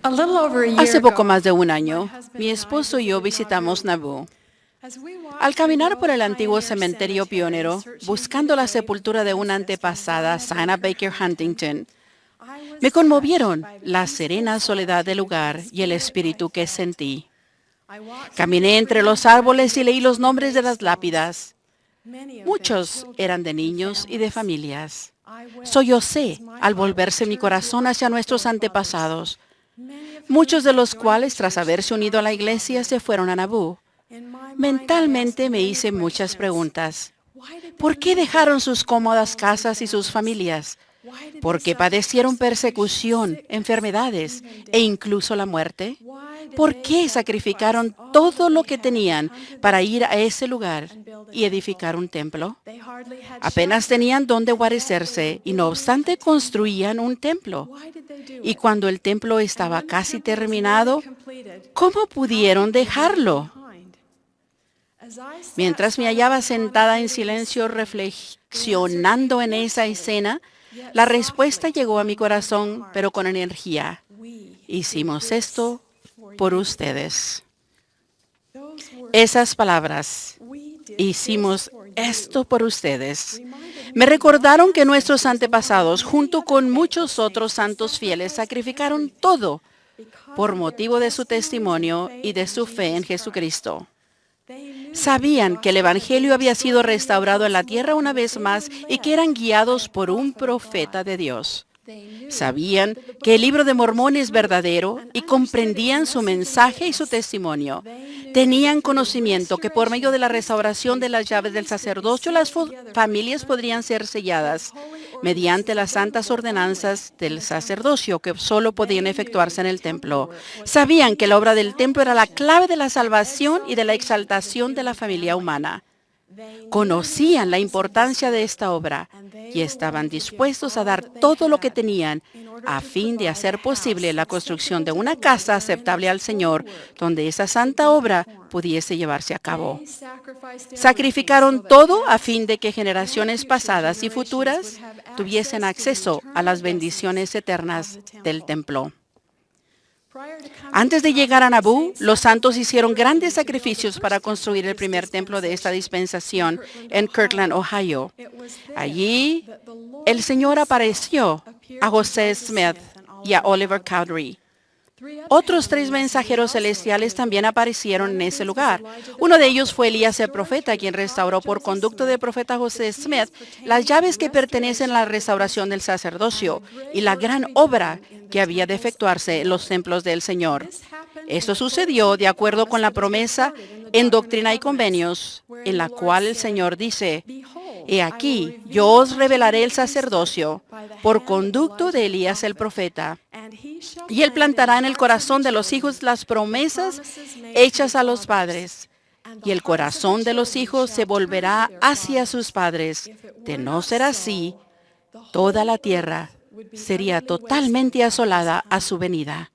Hace poco más de un año, mi esposo y yo visitamos Naboo. Al caminar por el antiguo cementerio pionero, buscando la sepultura de una antepasada, Sana Baker Huntington, me conmovieron la serena soledad del lugar y el espíritu que sentí. Caminé entre los árboles y leí los nombres de las lápidas. Muchos eran de niños y de familias. Sollocé al volverse mi corazón hacia nuestros antepasados, muchos de los cuales, tras haberse unido a la iglesia, se fueron a Naboo. Mentalmente me hice muchas preguntas. ¿Por qué dejaron sus cómodas casas y sus familias? ¿Por qué padecieron persecución, enfermedades e incluso la muerte? ¿Por qué sacrificaron todo lo que tenían para ir a ese lugar y edificar un templo? Apenas tenían dónde guarecerse y no obstante construían un templo. Y cuando el templo estaba casi terminado, ¿cómo pudieron dejarlo? Mientras me hallaba sentada en silencio reflexionando en esa escena, la respuesta llegó a mi corazón, pero con energía. Hicimos esto por ustedes. Esas palabras, hicimos esto por ustedes, me recordaron que nuestros antepasados, junto con muchos otros santos fieles, sacrificaron todo por motivo de su testimonio y de su fe en Jesucristo. Sabían que el Evangelio había sido restaurado en la tierra una vez más y que eran guiados por un profeta de Dios. Sabían que el libro de Mormón es verdadero y comprendían su mensaje y su testimonio. Tenían conocimiento que por medio de la restauración de las llaves del sacerdocio, las familias podrían ser selladas mediante las santas ordenanzas del sacerdocio que solo podían efectuarse en el templo. Sabían que la obra del templo era la clave de la salvación y de la exaltación de la familia humana. Conocían la importancia de esta obra y estaban dispuestos a dar todo lo que tenían a fin de hacer posible la construcción de una casa aceptable al Señor, donde esa santa obra pudiese llevarse a cabo. Sacrificaron todo a fin de que generaciones pasadas y futuras tuviesen acceso a las bendiciones eternas del templo. Antes de llegar a Naboo, los santos hicieron grandes sacrificios para construir el primer templo de esta dispensación en Kirtland, Ohio. Allí, el Señor apareció a José Smith y a Oliver Cowdery. Otros 3 mensajeros celestiales también aparecieron en ese lugar. Uno de ellos fue Elías el profeta, quien restauró por conducto del profeta José Smith las llaves que pertenecen a la restauración del sacerdocio y la gran obra que había de efectuarse en los templos del Señor. Esto sucedió de acuerdo con la promesa en Doctrina y Convenios, en la cual el Señor dice: He aquí, yo os revelaré el sacerdocio por conducto de Elías el profeta, y él plantará en el corazón de los hijos las promesas hechas a los padres, y el corazón de los hijos se volverá hacia sus padres. De no ser así, toda la tierra sería totalmente asolada a su venida.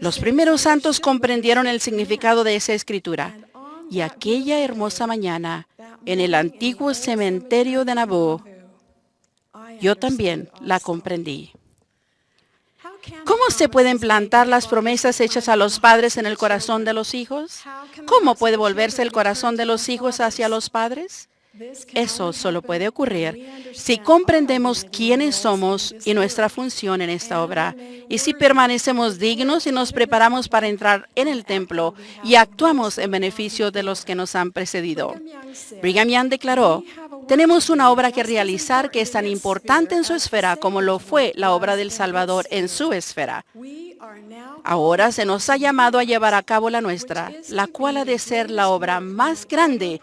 Los primeros santos comprendieron el significado de esa escritura, y aquella hermosa mañana, en el antiguo cementerio de Naboo, yo también la comprendí. ¿Cómo se pueden plantar las promesas hechas a los padres en el corazón de los hijos? ¿Cómo puede volverse el corazón de los hijos hacia los padres? Eso solo puede ocurrir si comprendemos quiénes somos y nuestra función en esta obra, y si permanecemos dignos y nos preparamos para entrar en el templo y actuamos en beneficio de los que nos han precedido. Brigham Young declaró: tenemos una obra que realizar que es tan importante en su esfera como lo fue la obra del Salvador en su esfera. Ahora se nos ha llamado a llevar a cabo la nuestra, la cual ha de ser la obra más grande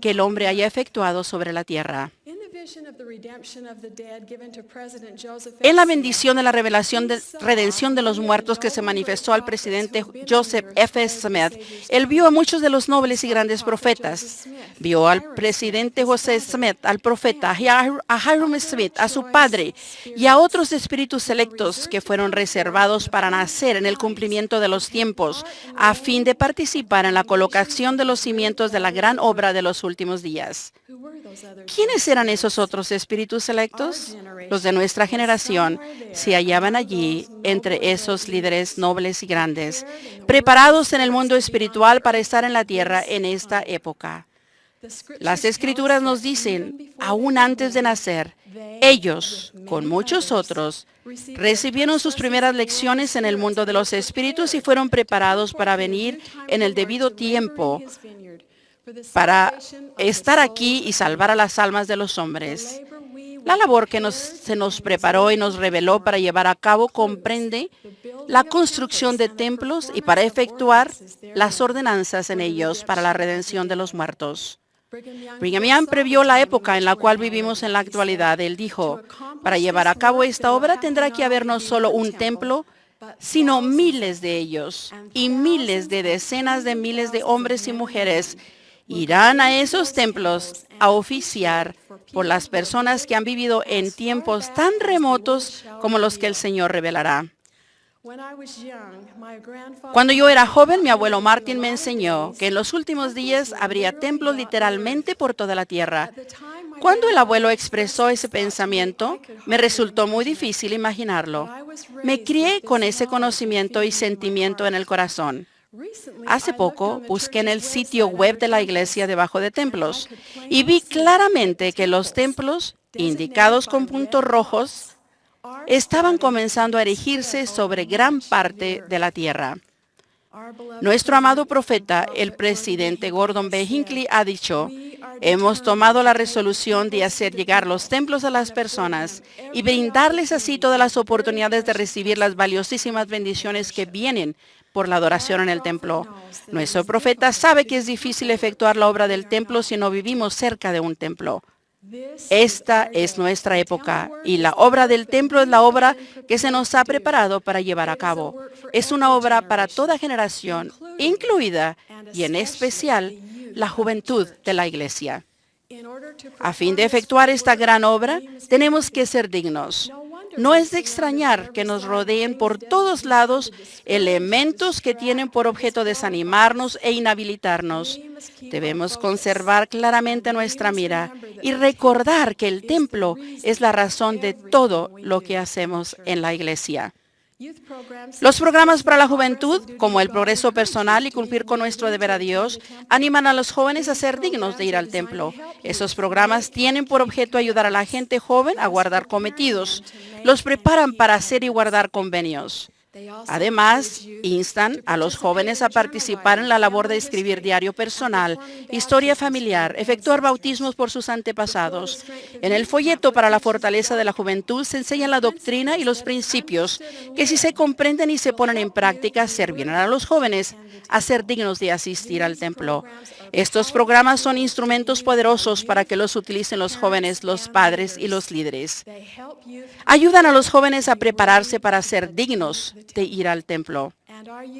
que el hombre haya efectuado sobre la tierra. En la bendición de la redención de los muertos que se manifestó al presidente Joseph F. Smith, él vio a muchos de los nobles y grandes profetas. Vio al presidente José Smith, al profeta, a Hyrum Smith, a su padre y a otros espíritus selectos que fueron reservados para nacer en el cumplimiento de los tiempos, a fin de participar en la colocación de los cimientos de la gran obra de los últimos días. ¿Quiénes eran esos los otros espíritus selectos, los de nuestra generación, se hallaban allí entre esos líderes nobles y grandes, preparados en el mundo espiritual para estar en la tierra en esta época. Las Escrituras nos dicen, aún antes de nacer, ellos, con muchos otros, recibieron sus primeras lecciones en el mundo de los espíritus y fueron preparados para venir en el debido tiempo para estar aquí y salvar a las almas de los hombres. La labor que se nos preparó y nos reveló para llevar a cabo comprende la construcción de templos y para efectuar las ordenanzas en ellos para la redención de los muertos. Brigham Young previó la época en la cual vivimos en la actualidad. Él dijo, para llevar a cabo esta obra tendrá que haber no solo un templo, sino miles de ellos y miles de decenas de miles de hombres y mujeres irán a esos templos a oficiar por las personas que han vivido en tiempos tan remotos como los que el Señor revelará. Cuando yo era joven, mi abuelo Martin me enseñó que en los últimos días habría templos literalmente por toda la tierra. Cuando el abuelo expresó ese pensamiento, me resultó muy difícil imaginarlo. Me crié con ese conocimiento y sentimiento en el corazón. Hace poco busqué en el sitio web de la iglesia debajo de templos y vi claramente que los templos, indicados con puntos rojos, estaban comenzando a erigirse sobre gran parte de la tierra. Nuestro amado profeta, el presidente Gordon B. Hinckley, ha dicho, hemos tomado la resolución de hacer llegar los templos a las personas y brindarles así todas las oportunidades de recibir las valiosísimas bendiciones que vienen por la adoración en el templo. Nuestro profeta sabe que es difícil efectuar la obra del templo si no vivimos cerca de un templo. Esta es nuestra época y la obra del templo es la obra que se nos ha preparado para llevar a cabo. Es una obra para toda generación, incluida y en especial la juventud de la iglesia. A fin de efectuar esta gran obra, tenemos que ser dignos. No es de extrañar que nos rodeen por todos lados elementos que tienen por objeto desanimarnos e inhabilitarnos. Debemos conservar claramente nuestra mira y recordar que el templo es la razón de todo lo que hacemos en la iglesia. Los programas para la juventud, como el progreso personal y cumplir con nuestro deber a Dios, animan a los jóvenes a ser dignos de ir al templo. Esos programas tienen por objeto ayudar a la gente joven a guardar cometidos. Los preparan para hacer y guardar convenios. Además, instan a los jóvenes a participar en la labor de escribir diario personal, historia familiar, efectuar bautismos por sus antepasados. En el folleto para la fortaleza de la juventud se enseña la doctrina y los principios que, si se comprenden y se ponen en práctica, servirán a los jóvenes a ser dignos de asistir al templo. Estos programas son instrumentos poderosos para que los utilicen los jóvenes, los padres y los líderes. Ayudan a los jóvenes a prepararse para ser dignos de ir al templo.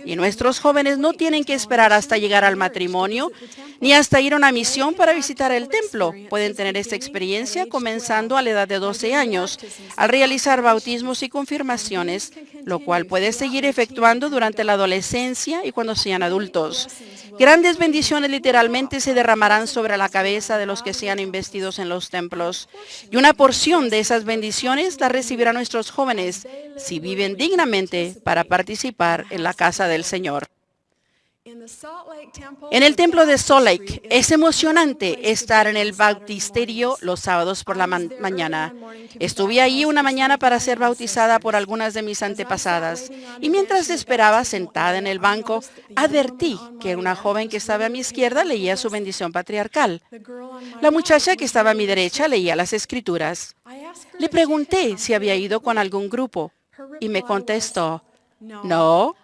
Y nuestros jóvenes no tienen que esperar hasta llegar al matrimonio ni hasta ir a una misión para visitar el templo. Pueden tener esta experiencia comenzando a la edad de 12 años, al realizar bautismos y confirmaciones, lo cual puede seguir efectuando durante la adolescencia y cuando sean adultos. Grandes bendiciones literalmente se derramarán sobre la cabeza de los que sean investidos en los templos. Y una porción de esas bendiciones la recibirán nuestros jóvenes si viven dignamente para participar en la casa del Señor. En el templo de Salt Lake es emocionante estar en el bautisterio los sábados por la mañana. Estuve allí una mañana para ser bautizada por algunas de mis antepasadas y mientras esperaba sentada en el banco, advertí que una joven que estaba a mi izquierda leía su bendición patriarcal. La muchacha que estaba a mi derecha leía las Escrituras. Le pregunté si había ido con algún grupo y me contestó, no.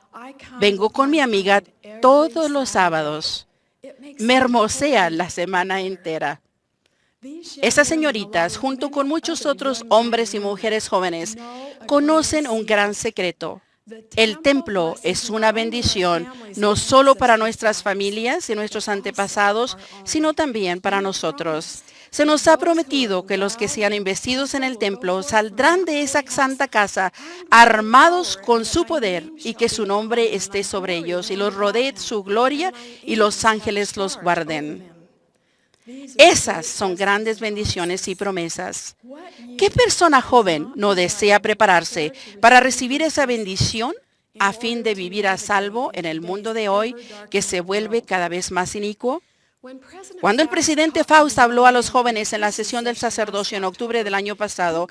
Vengo con mi amiga todos los sábados. Me hermosean la semana entera. Esas señoritas, junto con muchos otros hombres y mujeres jóvenes, conocen un gran secreto. El templo es una bendición no solo para nuestras familias y nuestros antepasados, sino también para nosotros. Se nos ha prometido que los que sean investidos en el templo saldrán de esa santa casa armados con su poder y que su nombre esté sobre ellos y los rodee su gloria y los ángeles los guarden. Esas son grandes bendiciones y promesas. ¿Qué persona joven no desea prepararse para recibir esa bendición a fin de vivir a salvo en el mundo de hoy que se vuelve cada vez más inicuo? Cuando el presidente Faust habló a los jóvenes en la sesión del sacerdocio en octubre del año pasado,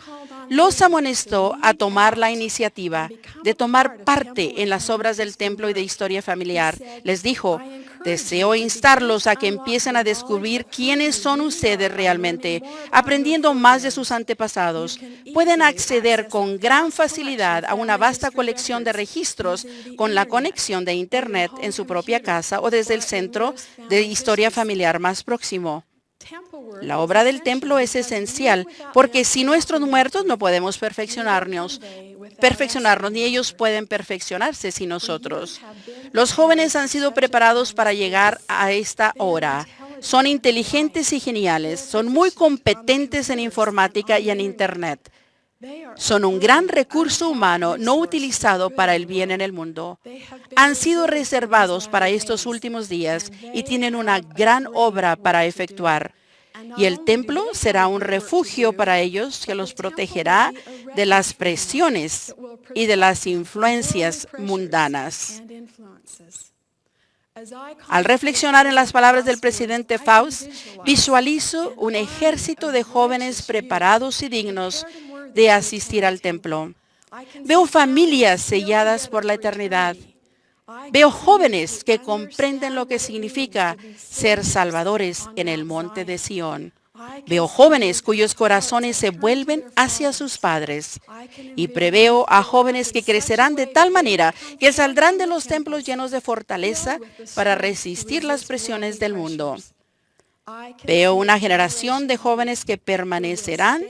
los amonestó a tomar la iniciativa de tomar parte en las obras del templo y de historia familiar. Les dijo, deseo instarlos a que empiecen a descubrir quiénes son ustedes realmente, aprendiendo más de sus antepasados. Pueden acceder con gran facilidad a una vasta colección de registros con la conexión de Internet en su propia casa o desde el centro de historia familiar más próximo. La obra del templo es esencial porque sin nuestros muertos no podemos perfeccionarnos, ni ellos pueden perfeccionarse sin nosotros. Los jóvenes han sido preparados para llegar a esta hora. Son inteligentes y geniales, son muy competentes en informática y en Internet. Son un gran recurso humano no utilizado para el bien en el mundo. Han sido reservados para estos últimos días y tienen una gran obra para efectuar. Y el templo será un refugio para ellos que los protegerá de las presiones y de las influencias mundanas. Al reflexionar en las palabras del presidente Faust, visualizo un ejército de jóvenes preparados y dignos de asistir al templo. Veo familias selladas por la eternidad. Veo jóvenes que comprenden lo que significa ser salvadores en el monte de Sión. Veo jóvenes cuyos corazones se vuelven hacia sus padres. Y preveo a jóvenes que crecerán de tal manera que saldrán de los templos llenos de fortaleza para resistir las presiones del mundo. Veo una generación de jóvenes que permanecerán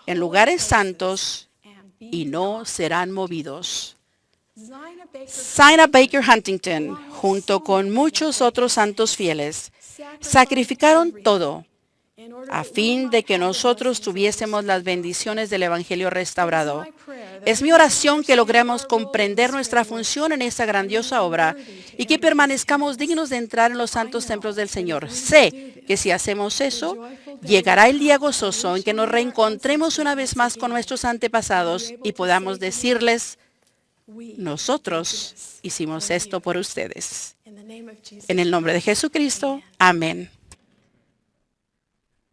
en lugares santos y no serán movidos. Zina Baker Huntington, junto con muchos otros santos fieles, sacrificaron todo a fin de que nosotros tuviésemos las bendiciones del Evangelio restaurado. Es mi oración que logremos comprender nuestra función en esta grandiosa obra y que permanezcamos dignos de entrar en los santos templos del Señor. Sé que si hacemos eso, llegará el día gozoso en que nos reencontremos una vez más con nuestros antepasados y podamos decirles, nosotros hicimos esto por ustedes. En el nombre de Jesucristo, amén.